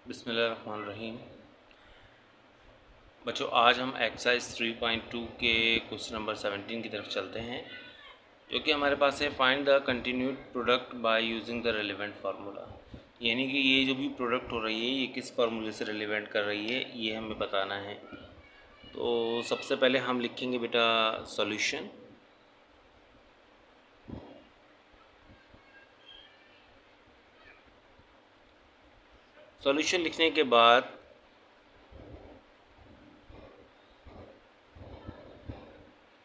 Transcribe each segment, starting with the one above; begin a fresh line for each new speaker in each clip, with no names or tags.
बिस्मिल्लाहिर्रहमानिर्रहीम। बच्चों, आज हम एक्सरसाइज 3.2 के क्वेश्चन नंबर 17 की तरफ चलते हैं, जो कि हमारे पास है find the continued product by using the relevant formula. यानी कि ये जो भी प्रोडक्ट हो रही है ये किस फार्मूले से रेलिवेंट कर रही है ये हमें बताना है। तो सबसे पहले हम लिखेंगे बेटा सॉल्यूशन। सॉल्यूशन लिखने के बाद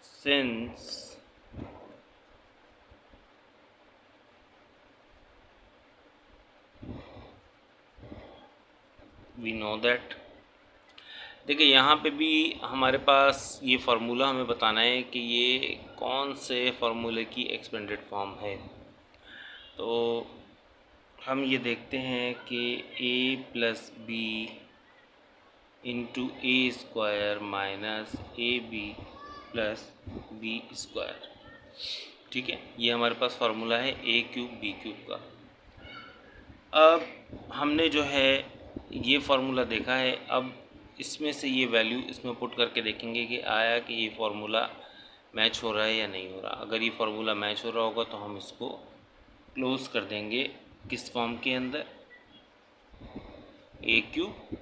सिंस वी नो दैट, देखिए यहाँ पे भी हमारे पास ये फार्मूला हमें बताना है कि ये कौन से फार्मूले की एक्सपेंडेड फॉर्म है। तो हम ये देखते हैं कि a plus b into a square minus a b plus b square. ठीक है, ये हमारे पास फार्मूला है a क्यूब बी क्यूब का। अब हमने जो है ये फार्मूला देखा है, अब इसमें से ये वैल्यू इसमें पुट करके देखेंगे कि आया कि ये फार्मूला मैच हो रहा है या नहीं हो रहा। अगर ये फार्मूला मैच हो रहा होगा तो हम इसको क्लोज कर देंगे किस फॉर्म के अंदर, a cube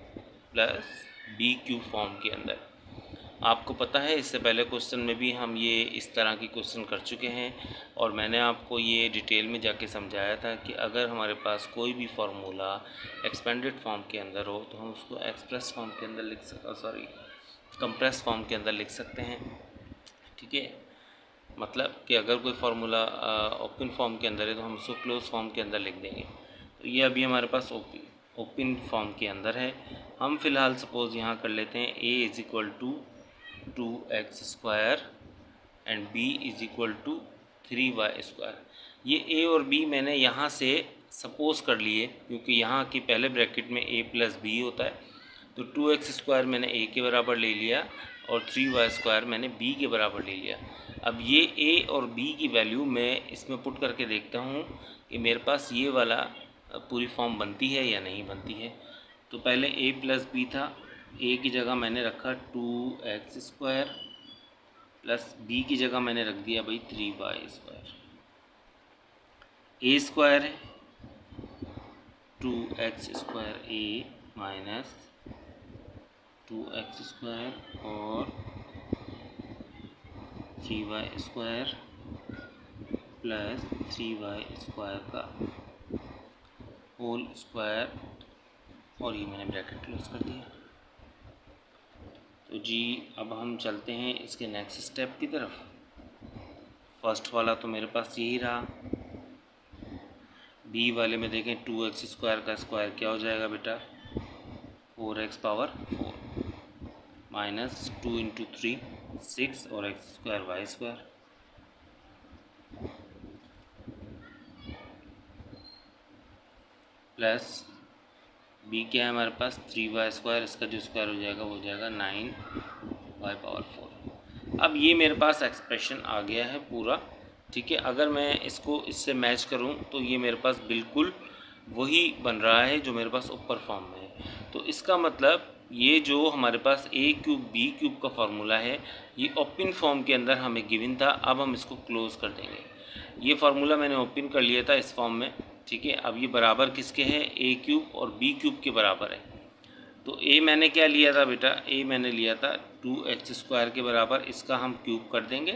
plus b cube form के अंदर। आपको पता है इससे पहले क्वेश्चन में भी हम ये इस तरह की क्वेश्चन कर चुके हैं और मैंने आपको ये डिटेल में जाके समझाया था कि अगर हमारे पास कोई भी फार्मूला एक्सपेंडेड फॉर्म के अंदर हो तो हम उसको एक्सप्रेस फॉर्म के अंदर कंप्रेस फॉर्म के अंदर लिख सकते हैं। ठीक है, मतलब कि अगर कोई फार्मूला ओपन फॉर्म के अंदर है तो हम उसको क्लोज फॉर्म के अंदर लिख देंगे। तो ये अभी हमारे पास ओपन फॉर्म के अंदर है। हम फ़िलहाल सपोज़ यहाँ कर लेते हैं a is equal to 2x square and b is equal to 3y square. ये a और b मैंने यहाँ से सपोज़ कर लिए क्योंकि यहाँ की पहले ब्रैकेट में a प्लस b होता है, तो 2x स्क्वायर मैंने a के बराबर ले लिया और 3y स्क्वायर मैंने b के बराबर ले लिया। अब ये a और b की वैल्यू मैं इसमें पुट करके देखता हूँ कि मेरे पास ये वाला पूरी फॉर्म बनती है या नहीं बनती है। तो पहले a प्लस बी था, a की जगह मैंने रखा 2x स्क्वायर प्लस b की जगह मैंने रख दिया भाई 3y स्क्वायर। a स्क्वायर है 2x square a minus 2x square और 3y square plus 3y square का होल स्क्वायर, और ये मैंने ब्रैकेट क्लोज कर दिया। तो जी अब हम चलते हैं इसके नेक्स्ट स्टेप की तरफ। फर्स्ट वाला तो मेरे पास यही रहा। बी वाले में देखें 2x स्क्वायर का स्क्वायर क्या हो जाएगा बेटा 4x पावर 4 माइनस 2 इंटू 3 6 और x square y square plus b क्या है हमारे पास 3y स्क्वायर, इसका जो स्क्वायर हो जाएगा वो हो जाएगा 9y पावर 4। अब ये मेरे पास एक्सप्रेशन आ गया है पूरा। ठीक है, अगर मैं इसको इससे मैच करूं तो ये मेरे पास बिल्कुल वही बन रहा है जो मेरे पास ऊपर फॉर्म में है। तो इसका मतलब ये जो हमारे पास a क्यूब बी क्यूब का फार्मूला है ये ओपन फॉर्म के अंदर हमें गिवन था। अब हम इसको क्लोज कर देंगे। ये फार्मूला मैंने ओपन कर लिया था इस फॉर्म में। ठीक है, अब ये बराबर किसके हैं a क्यूब और b क्यूब के बराबर है। तो a मैंने क्या लिया था बेटा, a मैंने लिया था 2x स्क्वायर के बराबर, इसका हम क्यूब कर देंगे,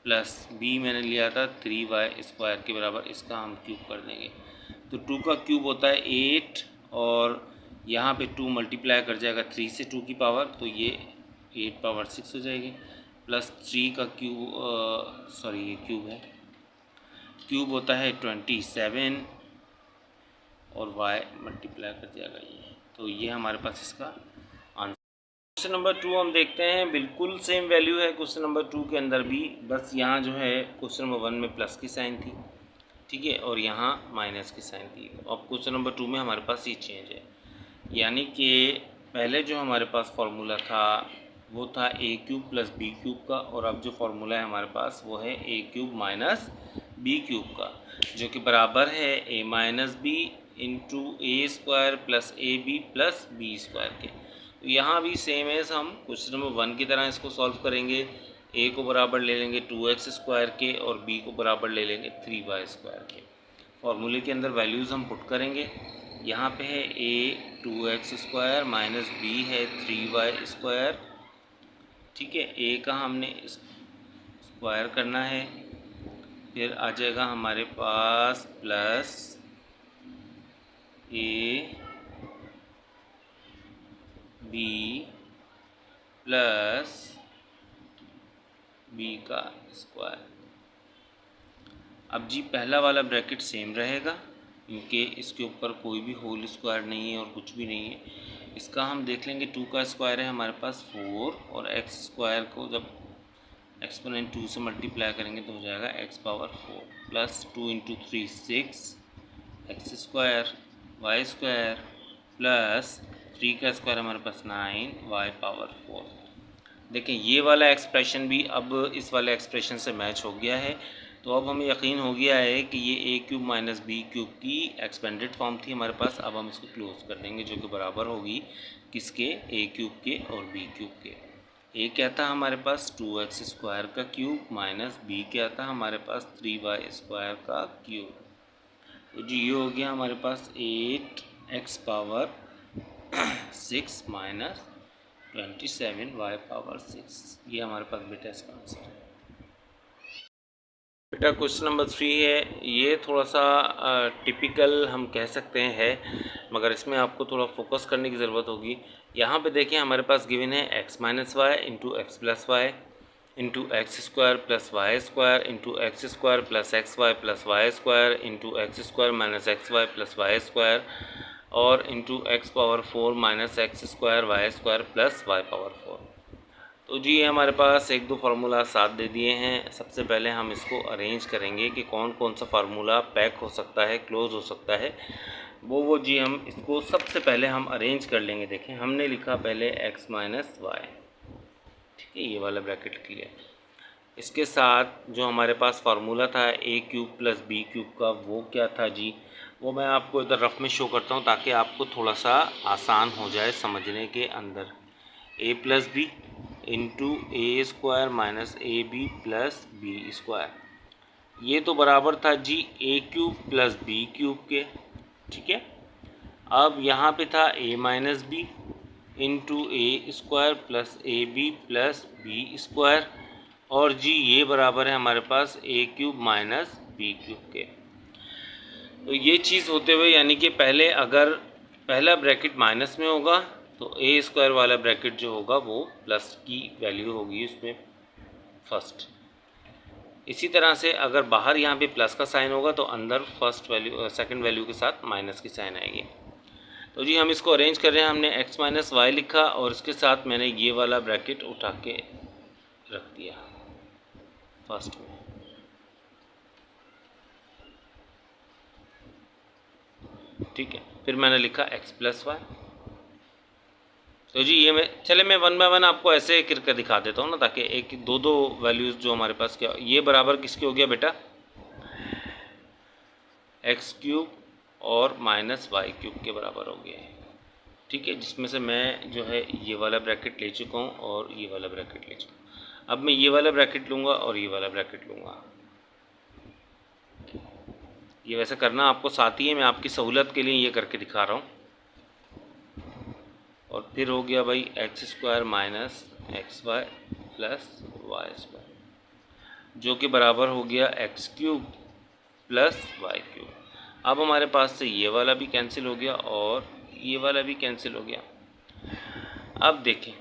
प्लस b मैंने लिया था 3y स्क्वायर के बराबर, इसका हम क्यूब कर देंगे। तो 2 का क्यूब होता है 8 और यहाँ पे 2 मल्टीप्लाई कर जाएगा 3 से 2 की पावर, तो ये 8 पावर 6 हो जाएगी, प्लस 3 का क्यूब सॉरी ये क्यूब है, क्यूब होता है 27 और y मल्टीप्लाई कर जाएगा ये। तो ये हमारे पास इसका आंसर। क्वेश्चन नंबर 2 हम देखते हैं, बिल्कुल सेम वैल्यू है क्वेश्चन नंबर 2 के अंदर भी, बस यहाँ जो है क्वेश्चन नंबर 1 में प्लस की साइन थी। ठीक है, और यहाँ माइनस की साइन थी। अब क्वेश्चन नंबर 2 में हमारे पास ये चेंज है, यानी कि पहले जो हमारे पास फार्मूला था वो था a cube plus b cube का, और अब जो फार्मूला है हमारे पास वो है a cube minus b cube का, जो कि बराबर है a minus b into a square plus a b plus b square के। तो यहाँ भी सेम है, हम क्वेश्चन नंबर 1 की तरह इसको सॉल्व करेंगे। ए को बराबर ले लेंगे 2x स्क्वायर के और बी को बराबर ले लेंगे 3y स्क्वायर के। फॉर्मूले के अंदर वैल्यूज़ हम पुट करेंगे। यहाँ पे है a 2x square minus B है 3y स्क्वायर, ठीक है। a का हमने स्क्वायर करना है, फिर आ जाएगा हमारे पास plus a b plus b का स्क्वायर। अब जी पहला वाला ब्रैकेट सेम रहेगा क्योंकि इसके ऊपर कोई भी होल स्क्वायर नहीं है और कुछ भी नहीं है। इसका हम देख लेंगे 2 का स्क्वायर है हमारे पास 4 और x स्क्वायर को जब एक्सपोनेंट 2 से मल्टीप्लाई करेंगे तो हो जाएगा x power 4 plus 2 into 3 6 x square y square plus 3 का स्क्वायर हमारे पास 9 y पावर 4। देखें ये वाला एक्सप्रेशन भी अब इस वाले एक्सप्रेशन से मैच हो गया है। तो अब हमें यकीन हो गया है कि ये ए क्यूब माइनस बी क्यूब की एक्सपेंडेड फॉर्म थी हमारे पास। अब हम इसको क्लोज कर देंगे जो कि बराबर होगी किसके, ए क्यूब के और बी क्यूब के। ए क्या था हमारे पास 2x स्क्वायर का क्यूब माइनस बी क्या था हमारे पास 3y स्क्वायर का क्यूब। तो जी ये हो गया हमारे पास 8x power 6 minus 27y power 6। ये हमारे पास बेटा इसका आंसर है। बेटा क्वेश्चन नंबर 3 है, ये थोड़ा सा टिपिकल हम कह सकते हैं मगर इसमें आपको थोड़ा फोकस करने की ज़रूरत होगी। यहाँ पे देखिए हमारे पास गिवन है x minus y into x plus y into x square plus y square into x square plus x y plus y square into x square minus x y plus y square और into x power 4 minus x square y square plus y power 4। तो जी ये हमारे पास एक दो formula साथ दे दिए हैं। सबसे पहले हम इसको अरेंज करेंगे कि कौन कौन सा फार्मूला पैक हो सकता है, क्लोज हो सकता है, वो जी हम इसको सबसे पहले हम अरेंज कर लेंगे। देखें हमने लिखा पहले x माइनस वाई, ठीक है, ये वाला ब्रैकेट क्लियर। इसके साथ जो हमारे पास फार्मूला था ए क्यूब प्लस बी क्यूब का, वो क्या था जी, वो मैं आपको इधर रफ में शो करता हूँ ताकि आपको थोड़ा सा आसान हो जाए समझने के अंदर। A plus b into a square minus a b plus b square, ये तो बराबर था जी a cube plus b cube के, ठीक है। अब यहाँ पे था a minus b into a square plus a b plus b square और जी ये बराबर है हमारे पास a cube minus b cube के। तो ये चीज़ होते हुए यानी कि पहले अगर पहला ब्रैकेट माइनस में होगा तो ए स्क्वायर वाला ब्रैकेट जो होगा वो प्लस की वैल्यू होगी उसमें फर्स्ट। इसी तरह से अगर बाहर यहाँ पे प्लस का साइन होगा तो अंदर फर्स्ट वैल्यू सेकंड वैल्यू के साथ माइनस की साइन आएगी। तो जी हम इसको अरेंज कर रहे हैं। हमने x माइनस वाई लिखा और इसके साथ मैंने ये वाला ब्रैकेट उठा के रख दिया फर्स्ट में, ठीक है। फिर मैंने लिखा x प्लस वाई। तो जी ये मैं वन बाय वन आपको ऐसे करके दिखा देता हूँ ना ताकि एक दो दो वैल्यूज़ जो हमारे पास क्या, ये बराबर किसके हो गया बेटा, एक्स क्यूब और माइनस वाई क्यूब के बराबर हो गया है, ठीक है। जिसमें से मैं जो है ये वाला ब्रैकेट ले चुका हूँ और ये वाला ब्रैकेट ले चुका हूँ। अब मैं ये वाला ब्रैकेट लूँगा और ये वाला ब्रैकेट लूँगा। ये वैसे करना आपको साथ ही है, मैं आपकी सहूलत के लिए ये करके दिखा रहा हूँ। और फिर हो गया भाई x square minus x y plus y square जो कि बराबर हो गया x cube plus y cube. अब हमारे पास से ये वाला भी कैंसिल हो गया और ये वाला भी कैंसिल हो गया। अब देखें,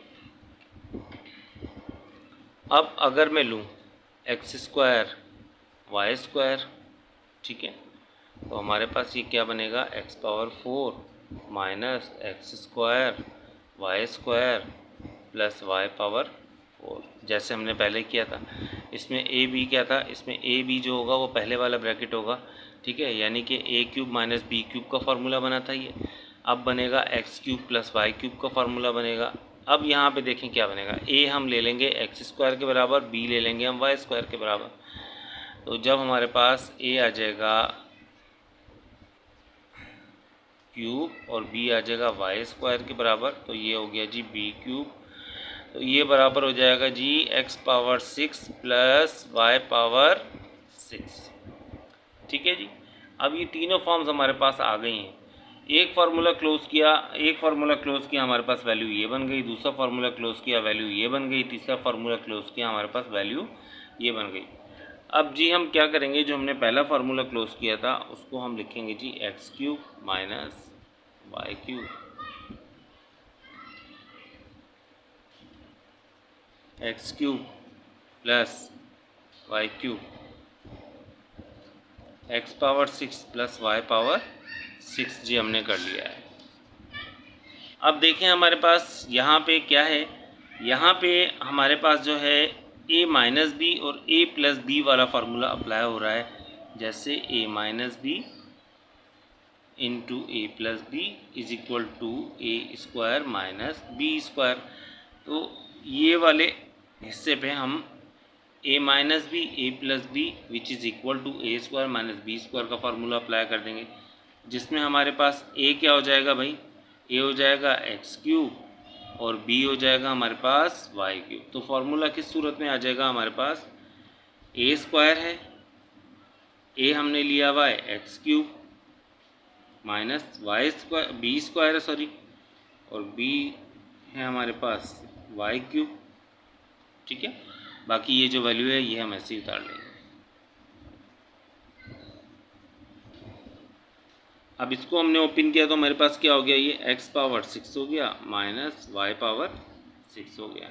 अब अगर मैं लूँ एक्स स्क्वायर वाई स्क्वायर, ठीक है, तो हमारे पास ये क्या बनेगा, x power 4 minus x square y square plus y power 4, जैसे हमने पहले किया था। इसमें ए बी क्या था, इसमें ए बी जो होगा वो पहले वाला ब्रैकेट होगा, ठीक है, यानी कि a cube minus b cube का फार्मूला बना था ये। अब बनेगा x cube plus y cube का फार्मूला बनेगा। अब यहाँ पे देखें क्या बनेगा, ए हम ले लेंगे एक्स स्क्वायर के बराबर, बी ले लेंगे हम वाई स्क्वायर के बराबर। तो जब हमारे पास ए आ जाएगा क्यूब और बी आ जाएगा वाई स्क्वायर के बराबर, तो ये हो गया जी बी क्यूब। तो ये बराबर हो जाएगा जी x power 6 plus y power 6। ठीक है जी। अब ये तीनों फॉर्म्स हमारे पास आ गई हैं। एक फार्मूला क्लोज किया हमारे पास वैल्यू ये बन गई, दूसरा फार्मूला क्लोज किया वैल्यू ये बन गई, तीसरा फार्मूला क्लोज किया हमारे पास वैल्यू ये बन गई। अब जी हम क्या करेंगे, जो हमने पहला फार्मूला क्लोज किया था उसको हम लिखेंगे जी x cube minus y cube, x cube plus y cube, x power 6 plus y power 6 जी हमने कर लिया है। अब देखें हमारे पास यहाँ पे क्या है, यहाँ पे हमारे पास जो है a माइनस बी और a प्लस बी वाला फार्मूला अप्लाई हो रहा है। जैसे a minus b into a plus b is equal to a square minus b square. तो ये वाले हिस्से पे हम a minus b a plus b which is equal to a square minus b square का फार्मूला अप्लाई कर देंगे, जिसमें हमारे पास a क्या हो जाएगा भाई, a हो जाएगा एक्स क्यूब और b हो जाएगा हमारे पास वाई क्यूब। तो फार्मूला किस सूरत में आ जाएगा, हमारे पास a स्क्वायर है, a हमने लिया हुआ है x cube minus y square b square है सॉरी, और b है हमारे पास वाई क्यूब। ठीक है, बाकी ये जो वैल्यू है ये हम ऐसे ही उतार लेंगे। अब इसको हमने ओपन किया तो हमारे पास क्या हो गया, ये x पावर 6 हो गया माइनस y पावर 6 हो गया।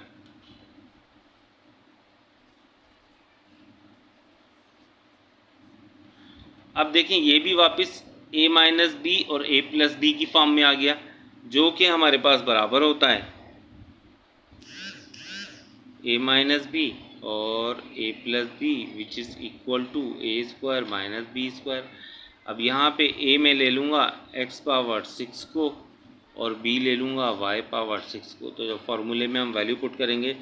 अब देखें ये भी वापस a माइनस बी और a प्लस बी की फॉर्म में आ गया, जो कि हमारे पास बराबर होता है a माइनस बी और a plus b which is equal to a square minus b square. अब यहाँ पे a में ले लूँगा x पावर 6 को और b ले लूँगा y पावर 6 को। तो जब फार्मूले में हम वैल्यू पुट करेंगे,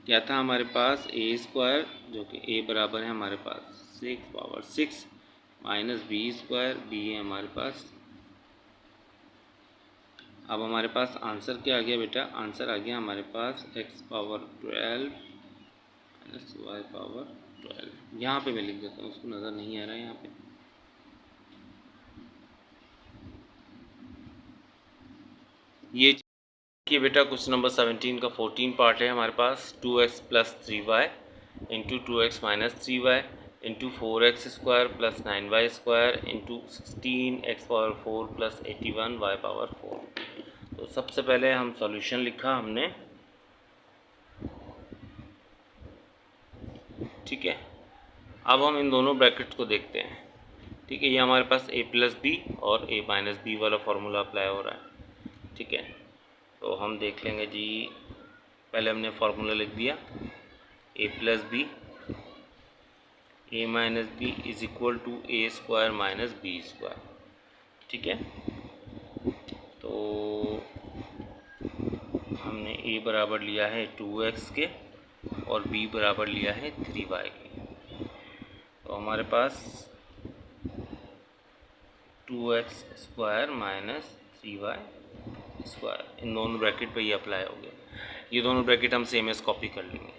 क्या था हमारे पास a स्क्वायर, जो कि a बराबर है हमारे पास 6 power 6 minus b square, b है हमारे पास। अब हमारे पास आंसर क्या आ गया बेटा, आंसर आ गया हमारे पास x power 12 minus y power 12। यहाँ पे मैं लिख देता हूँ, उसको नज़र नहीं आ रहा है यहाँ पे। ये कि बेटा क्वेश्चन नंबर 17 का 14 पार्ट है हमारे पास। 2x plus 3y into 2x minus 3y into 4x square plus 9y square into 16x power 4 plus 81y power 4। तो सबसे पहले हम सॉल्यूशन लिखा हमने, ठीक है। अब हम इन दोनों ब्रैकेट को देखते हैं, ठीक है। ये हमारे पास a प्लस बी और a माइनस बी वाला फार्मूला अप्लाई हो रहा है, ठीक है। तो हम देख लेंगे जी, पहले हमने फार्मूला लिख दिया a plus b a minus b is equal to a square minus b square, ठीक है। तो हमने a बराबर लिया है 2x के और b बराबर लिया है 3y के। तो हमारे पास 2x square minus 3y square, इन दोनों ब्रैकेट पे ये अप्लाई हो गया। ये दोनों ब्रैकेट हम सेम एस कॉपी कर लेंगे।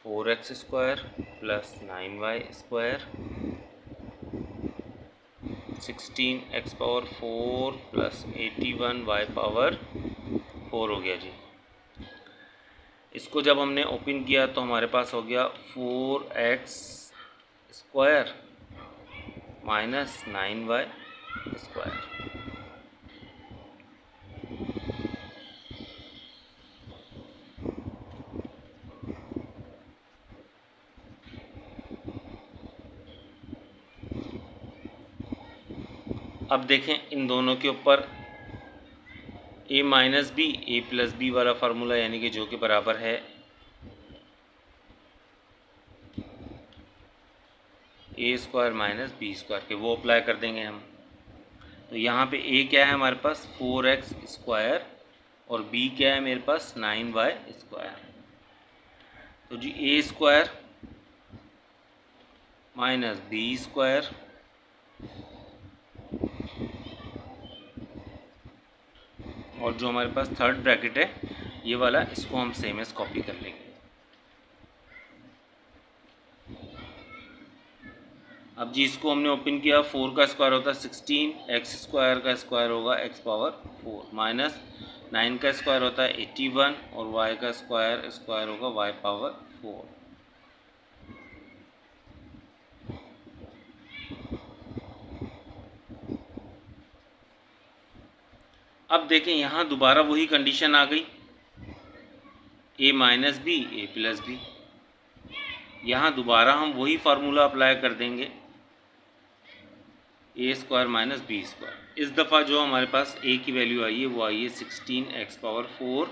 4x square plus 9y square 16x power 4 plus 81y power 4 हो गया जी। इसको जब हमने ओपन किया तो हमारे पास हो गया 4x square minus 9y square. अब देखें इन दोनों के ऊपर a minus b a plus b वाला फार्मूला, यानी कि जो कि बराबर है a square minus b square के, वो अप्लाई कर देंगे हम। तो यहाँ पे a क्या है हमारे पास 4x स्क्वायर और b क्या है मेरे पास 9y स्क्वायर। तो जी a square minus b square और जो हमारे पास थर्ड ब्रैकेट है ये वाला, इसको हम सेम एज कॉपी कर लेंगे। अब जी इसको हमने ओपन किया, 4 का स्क्वायर होता है 16, एक्स स्क्वायर का स्क्वायर होगा एक्स पावर 4, माइनस 9 का स्क्वायर होता है 81 और वाई का स्क्वायर होगा वाई पावर 4। अब देखें यहाँ दोबारा वही कंडीशन आ गई, a minus b a plus b. यहाँ दोबारा हम वही फार्मूला अप्लाई कर देंगे, a square minus b square. इस दफ़ा जो हमारे पास a की वैल्यू आई है वो आई है 16 एक्स पावर 4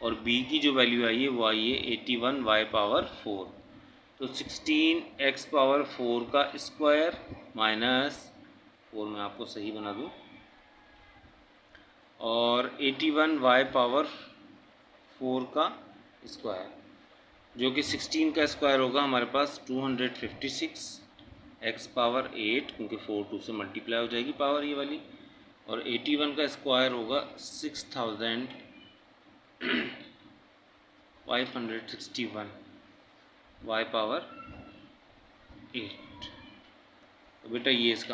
और b की जो वैल्यू आई है वो आई है 81 वाई पावर 4। तो 16 एक्स पावर 4 का स्क्वायर माइनस 4, मैं आपको सही बना दूँ, और 81 वाई पावर 4 का स्क्वायर, जो कि 16 का स्क्वायर होगा हमारे पास 256 एक्स पावर 8, क्योंकि 4 2 से मल्टीप्लाई हो जाएगी पावर ये वाली, और 81 का स्क्वायर होगा 6561 वाई पावर 8। तो बेटा ये इसका